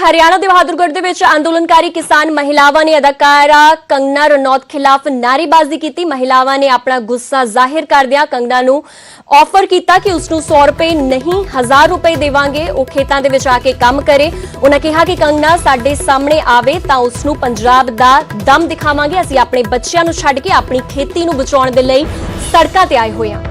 हरियाणा के बहादुरगढ़ दे विच अंदोलनकारी किसान महिलावां ने अदाकारा कंगना रनौत खिलाफ नारेबाजी की। महिलावां ने अपना गुस्सा जाहिर करदियां कंगना नूं ऑफर किया कि उसनूं 100 रुपए नहीं 1000 रुपए देवांगे, वो खेतां दे विच आके काम करे। उन्हां कहा कि कंगना साडे सामने आवे तां उसनूं पंजाब दा दम दिखावांगे। असीं अपने बच्चिआं नूं छड्ड के अपनी खेती नूं बचाउण दे लई सड़कां ते आए होए हां।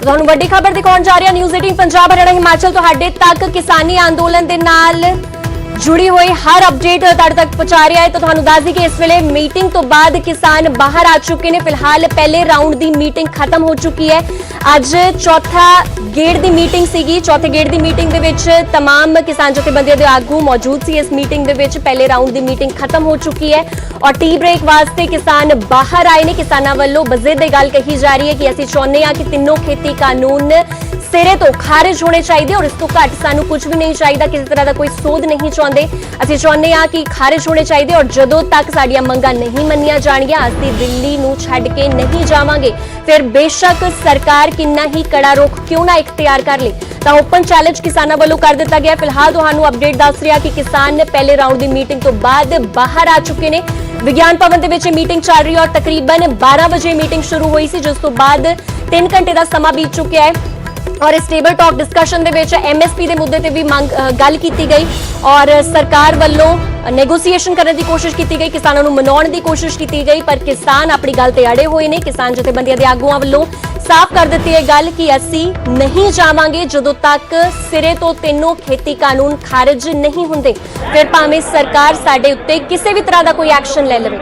ਤੁਹਾਨੂੰ ਵੱਡੀ ਖਬਰ ਦਿਖਾਉਣ ਜਾ ਰਿਹਾ ਨਿਊਜ਼ 18 ਪੰਜਾਬ ਹਰਿਆਣਾ ਹਿਮਾਚਲ ਤੁਹਾਡੇ ਤੱਕ ਕਿਸਾਨੀ ਅੰਦੋਲਨ ਦੇ ਨਾਲ जुड़ी हुई हर अपडेट तुहाडे तक पहुंचा रहा है। तो तुहानूं दस दी कि इस वेले मीटिंग तो बाद किसान बाहर आ चुके हैं। फिलहाल पहले राउंड की मीटिंग खत्म हो चुकी है। अज चौथा गेड़ की मीटिंग सीगी। चौथे गेड़ की मीटिंग दे विच तमाम किसान जथेबंदियों के आगू मौजूद सी। इस मीटिंग दे विच पहले राउंड की मीटिंग खत्म हो चुकी है और टी ब्रेक वास्ते किसान बाहर आए ने। किसानां वल्लों बज़ेद गल कही जा रही है कि असीं चाहुंदे हां कि तीनों खेती कानून सिरे तो खारिज होने चाहिए और इस तो घट सानू कुछ भी नहीं चाहिए। किसी तरह का कोई सोध नहीं चाहते। असीं चाहुंदे हां कि खारिज होने चाहिए और जदों तक साडियां मंगां नहीं मन्नियां जाणगियां असीं दिल्ली नूं छड्ड के नहीं जावांगे। फिर बेशक सरकार किन्ना ही कड़ा रुख क्यों ना इख्तियार कर ले। तो ओपन चैलेंज किसानां वल्लों कर दिता गया। फिलहाल तुहानूं अपडेट दस रहा कि किसान पहले राउंड की मीटिंग तो बाद बाहर आ चुके हैं। विज्ञान भवन दे विच मीटिंग चल रही है और तकरीबन 12 बजे मीटिंग शुरू हुई सी, जिस तो बाद 3 घंटे का समा बीत चुका है। और इस टेबल टॉक डिस्कशन दे विच MSP के मुद्दे ते भी गल की गई और सरकार वालों नेगोसीएशन करने की कोशिश की गई, किसानों को मनाउण की कोशिश की गई, पर किसान अपनी गल ते अड़े हुए ने। किसान जथेबंदियां दे आगुआं वालों साफ कर दी है गल कि असीं नहीं जावांगे जदों तक सिरे तो तीनों खेती कानून खारिज नहीं हुंदे। फिर भावें सरकार साडे उत्ते किसी भी तरह का कोई एक्शन ले लवे।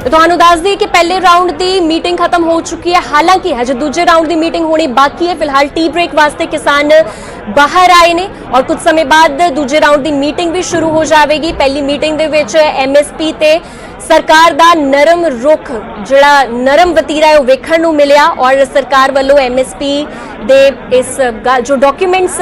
तुहानूं दस दी कि पहले राउंड की मीटिंग खत्म हो चुकी है। हालांकि हजे दूजे राउंड की मीटिंग होनी बाकी है। फिलहाल टी ब्रेक वास्ते किसान बाहर आए ने और कुछ समय बाद दूजे राउंड की मीटिंग भी शुरू हो जाएगी। पहली मीटिंग दे विच MSP ते सरकार दा नरम रुख जिहड़ा नरम वतीरा है वो वेखण नूं मिलिया और सरकार वालों MSP दे इस जो डॉक्यूमेंट्स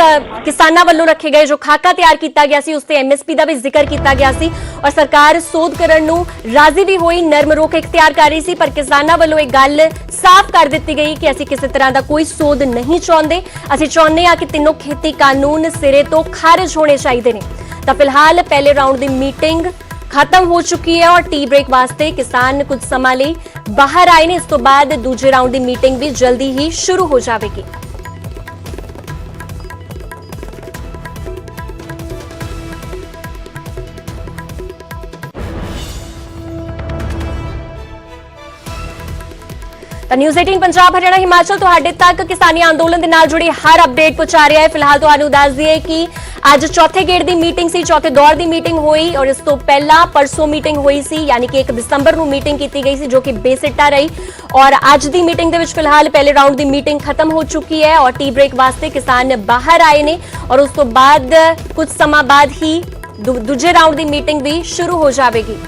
किसानां वालों रखे गए, जो खाका तैयार किया गया सी, उसते MSP का भी जिक्र किया गया सी और सरकार सोध करन नूं राजी भी हुई, नरम रुख इख्तियार कर रही सी। पर किसानां वालों एक गल साफ कर दी गई कि असीं किसी तरह का कोई सोध नहीं चाहुंदे। असीं चाहुंदे हां कि तीनों खेती कानून सिरे तो खारिज होने चाहिए ने। तो फिलहाल पहले राउंड की मीटिंग खत्म हो चुकी है और टी ब्रेक वास्ते किसान कुछ समय लई बाहर आए ने। इस तो बाद दूजे राउंड की मीटिंग भी जल्दी ही शुरू हो जाएगी। न्यूज़ 18 पंजाब हरियाणा हिमाचल तुहाडे तक किसानी आंदोलन के नाल जुड़ी हर अपडेट पहुंचा रहा है। फिलहाल तुहानूं दस दईए कि अज चौथे गेड़ की मीटिंग सी, चौथे दौर की मीटिंग हुई और इस तो पहला परसों मीटिंग हुई सी, यानी कि 1 दिसंबर को मीटिंग की गई सी, जो कि बेसिट्टा रही। और अज की मीटिंग दे विच फिलहाल पहले राउंड की मीटिंग खत्म हो चुकी है और टी ब्रेक वास्ते किसान बाहर आए ने और उस तो बाद कुछ समय बाद ही दूजे राउंड की मीटिंग भी शुरू हो जाएगी।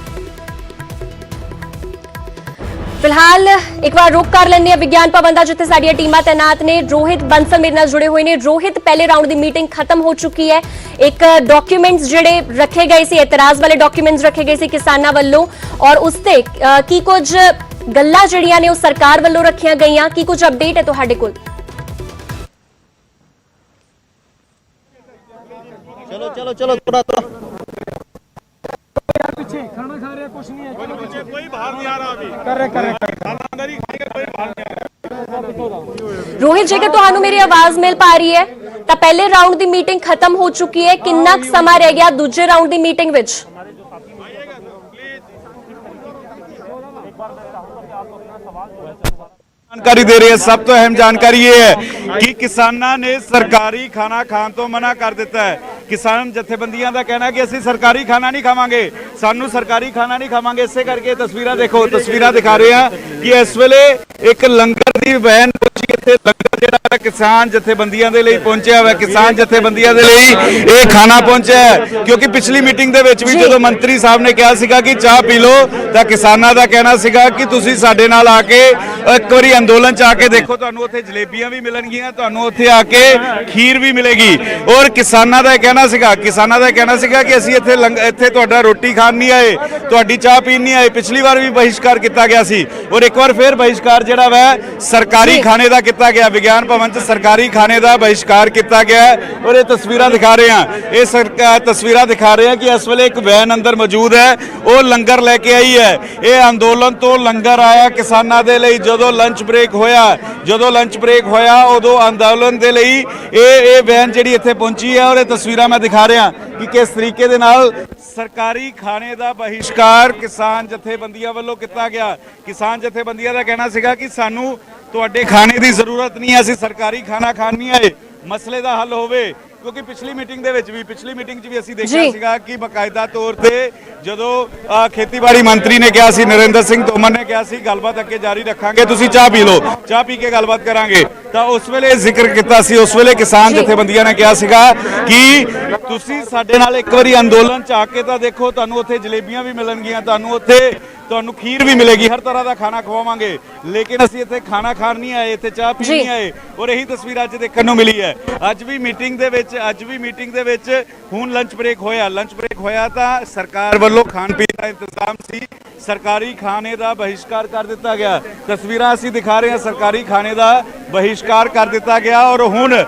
फिलहाल एक बार रुक कर लेने विज्ञान भवन का, जिथे साडियां टीमां तैनात ने। रोहित बंसल मेरे नाल जुड़े हुए ने। रोहित, पहले राउंड की मीटिंग खत्म हो चुकी है। एक डॉक्यूमेंट्स जिहड़े रखे गए सी, एतराज वाले डॉक्यूमेंट्स रखे गए सी किसानां वल्लों और उसते की कुछ गल्लां जिहड़ियां ने वो सरकार वल्लों रखियां गईयां, की कुछ अपडेट है तुहाडे कोल? चलो चलो चलो थोड़ा पीछे खाना खा रहे कुछ नहीं है, कोई बाहर नहीं आ रहा अभी। कर रहे खानादारी खाएंगे, कोई बाहर नहीं आ रहा। रोहित, जेकर तुहानूं मेरी आवाज मिल पा रही है तो पहले राउंड की मीटिंग खत्म हो चुकी है। कितना समा रह गया दूजे राउंड की मीटिंग विच? जानकारी दे रही है। सब तो अहम जानकारी ये है कि किसानां ने सरकारी खाना खाण तो मना कर दिता है। किसान जथेबंदियां का कहना है कि असं सरकारी खाना नहीं खावांगे, सानू सरकारी खाना नहीं खावांगे। इसे करके तस्वीरां देखो, तस्वीरां दिखा रहे हैं कि इस वेले एक लंगर की वैन पहुंची, इत्थे लंगर ਜਿਹੜਾ ਕਿਸਾਨ ਜਥੇਬੰਦੀਆਂ ਦੇ ਲਈ ਪਹੁੰਚਿਆ ਹੋਇਆ, ਕਿਸਾਨ ਜਥੇਬੰਦੀਆਂ ਦੇ ਲਈ ਇਹ ਖਾਣਾ ਪਹੁੰਚਿਆ ਹੈ। ਕਿਉਂਕਿ ਪਿਛਲੀ ਮੀਟਿੰਗ ਦੇ ਵਿੱਚ ਵੀ ਜਦੋਂ ਮੰਤਰੀ ਸਾਹਿਬ ਨੇ ਕਿਹਾ ਸੀਗਾ ਕਿ ਚਾਹ ਪੀ ਲਓ, ਤਾਂ ਕਿਸਾਨਾਂ ਦਾ ਕਹਿਣਾ ਸੀਗਾ ਕਿ ਤੁਸੀਂ ਸਾਡੇ ਨਾਲ ਆ ਕੇ ਇੱਕ ਵਾਰੀ ਅੰਦੋਲਨ 'ਚ ਆ ਕੇ ਦੇਖੋ, ਤੁਹਾਨੂੰ ਉੱਥੇ ਜਲੇਬੀਆਂ ਵੀ ਮਿਲਣਗੀਆਂ, ਤੁਹਾਨੂੰ ਉੱਥੇ ਆ ਕੇ ਖੀਰ ਵੀ ਮਿਲੇਗੀ। ਔਰ ਕਿਸਾਨਾਂ ਦਾ ਕਹਿਣਾ ਸੀਗਾ ਕਿ ਅਸੀਂ ਇੱਥੇ ਤੁਹਾਡਾ ਰੋਟੀ ਖਾਣ ਨਹੀਂ ਆਏ, ਤੁਹਾਡੀ ਚਾਹ ਪੀਣ ਨਹੀਂ ਆਏ। ਪਿਛਲੀ ਵਾਰ ਵੀ ਬਹਿਸ਼ਕਾਰ ਕੀਤਾ ਗਿਆ ਸੀ ਔਰ ਇੱਕ ਵਾਰ ਫਿਰ ਬਹਿਸ਼ਕਾਰ ਜਿਹੜਾ ਵਾ ਸਰਕਾਰੀ ਖਾਣੇ ਦਾ ਕੀਤਾ ਗਿਆ, ਵਿਗਿਆਨ ਭਵਨ 'ਚ ਸਰਕਾਰੀ ਖਾਣੇ ਦਾ ਬਹਿਸ਼ਕਾਰ ਕੀਤਾ ਗਿਆ। ਔਰ ਇਹ ਤਸਵੀਰਾਂ ਦਿਖਾ ਰਹੇ ਹਾਂ, ਇਹ ਤਸਵੀਰਾਂ ਦਿਖਾ ਰਹੇ ਹਾਂ ਕਿ ਇਸ ਵੇਲੇ ਇੱਕ ਵੈਨ ਅੰਦਰ ਮੌਜੂਦ ਹੈ, ਉਹ ਲੰਗਰ ਲੈ ਕੇ ਆਈ ਹੈ। ਇਹ ਅੰਦੋਲਨ ਤੋਂ ਲੰਗਰ ਆਇਆ ਕਿਸਾਨਾਂ ਦੇ ਲਈ। ਜਦੋਂ ਲੰਚ ਬ੍ਰੇਕ ਹੋਇਆ ਉਦੋਂ ਅੰਦੋਲਨ ਦੇ ਲਈ ਇਹ ਵੈਨ ਜਿਹੜੀ ਇੱਥੇ ਪਹੁੰਚੀ ਹੈ। ਔਰ ਇਹ ਤਸਵੀਰਾਂ ਮੈਂ ਦਿਖਾ ਰਿਹਾ ਕਿ ਕਿਸ ਤਰੀਕੇ ਦੇ ਨਾਲ ਸਰਕਾਰੀ ਖਾਣੇ ਦਾ ਬਹਿਸ਼ਕਾਰ ਕਿਸਾਨ ਜਥੇਬੰਦੀਆਂ ਵੱਲੋਂ ਕੀਤਾ ਗਿਆ। ਕਿਸਾਨ ਜਥੇਬੰਦੀਆਂ ਦਾ ਕਹਿਣਾ ਸੀਗਾ ਕਿ ਸਾਨੂੰ ਤੁਹਾਡੇ ਖਾਣੇ ਦੀ ਜ਼ਰੂਰਤ ਨਹੀਂ ਹੈ, ਅਸੀਂ ਸਰਕਾਰੀ ਖਾਣਾ ਖਾਣ ਨਹੀਂ ਆਏ, ਮਸਲੇ ਦਾ ਹੱਲ ਹੋਵੇ। ਕਿਉਂਕਿ ਪਿਛਲੀ ਮੀਟਿੰਗ 'ਚ ਵੀ ਅਸੀਂ ਦੇਖਿਆ ਸੀਗਾ ਕਿ ਬਕਾਇਦਾ ਤੌਰ ਤੇ ਜਦੋਂ ਖੇਤੀਬਾੜੀ ਮੰਤਰੀ ਨੇ ਕਿਹਾ ਸੀ, ਨਰਿੰਦਰ ਸਿੰਘ ਤੋਮਰ ਨੇ ਕਿਹਾ ਸੀ ਗੱਲਬਾਤ ਅੱਗੇ ਜਾਰੀ ਰੱਖਾਂਗੇ, ਤੁਸੀਂ ਚਾਹ ਪੀ ਲਓ, ਚਾਹ ਪੀ ਕੇ ਗੱਲਬਾਤ ਕਰਾਂਗੇ, ਤਾਂ ਉਸ ਵੇਲੇ ਜ਼ਿਕਰ ਕੀਤਾ ਸੀ। ਉਸ ਵੇਲੇ ਕਿਸਾਨ ਜਥੇਬੰਦੀਆਂ ਨੇ ਕਿਹਾ ਸੀਗਾ ਕਿ ਤੁਸੀਂ ਸਾਡੇ ਨਾਲ ਇੱਕ ਵਾਰੀ ਅੰਦੋਲਨ 'ਚ ਆ ਕੇ ਤਾਂ ਦੇਖੋ, ਤੁਹਾਨੂੰ ਉੱਥੇ ਜਲੇਬੀਆਂ ਵੀ ਮਿਲਣਗੀਆਂ, ਤੁਹਾਨੂੰ ਖੀਰ ਵੀ ਮਿਲੇਗੀ, ਹਰ ਤਰ੍ਹਾਂ ਦਾ ਖਾਣਾ ਖਵਾਵਾਂਗੇ, ਲੇਕਿਨ ਅਸੀਂ ਇੱਥੇ ਖਾਣਾ ਖਾਣ ਨਹੀਂ ਆਏ, ਇੱਥੇ ਚਾਹ ਪੀਣ ਨਹੀਂ ਆਏ। ਔਰ ਇਹੀ ਤਸਵੀਰ ਅੱਜ ਦੇਖਣ ਨੂੰ ਮਿਲੀ ਹੈ। ਅੱਜ ਵੀ ਮੀਟਿੰਗ ਦੇ ਵਿੱਚ ਹੁਣ ਲੰਚ ਬ੍ਰੇਕ ਹੋਇਆ ਤਾਂ ਸਰਕਾਰ ਵੱਲੋਂ ਖਾਣ ਪੀਣ ਦਾ ਇੰਤਜ਼ਾਮ ਸੀ, ਸਰਕਾਰੀ ਖਾਣੇ ਦਾ ਬਹਿਸ਼ਕਾਰ ਕਰ ਦਿੱਤਾ ਗਿਆ। ਤਸਵੀਰਾਂ ਅਸੀਂ ਦਿਖਾ ਰਹੇ ਹਾਂ, ਸਰਕਾਰੀ ਖਾਣੇ ਦਾ ਬਹਿਸ਼ਕਾਰ ਕਰ ਦਿੱਤਾ ਗਿਆ। ਔਰ ਹੁਣ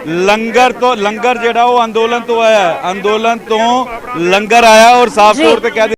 ਲੰਗਰ ਜਿਹੜਾ ਉਹ ਅੰਦੋਲਨ ਤੋਂ ਆਇਆ ਔਰ ਸਾਫ਼ ਤੌਰ ਤੇ ਕਹਿ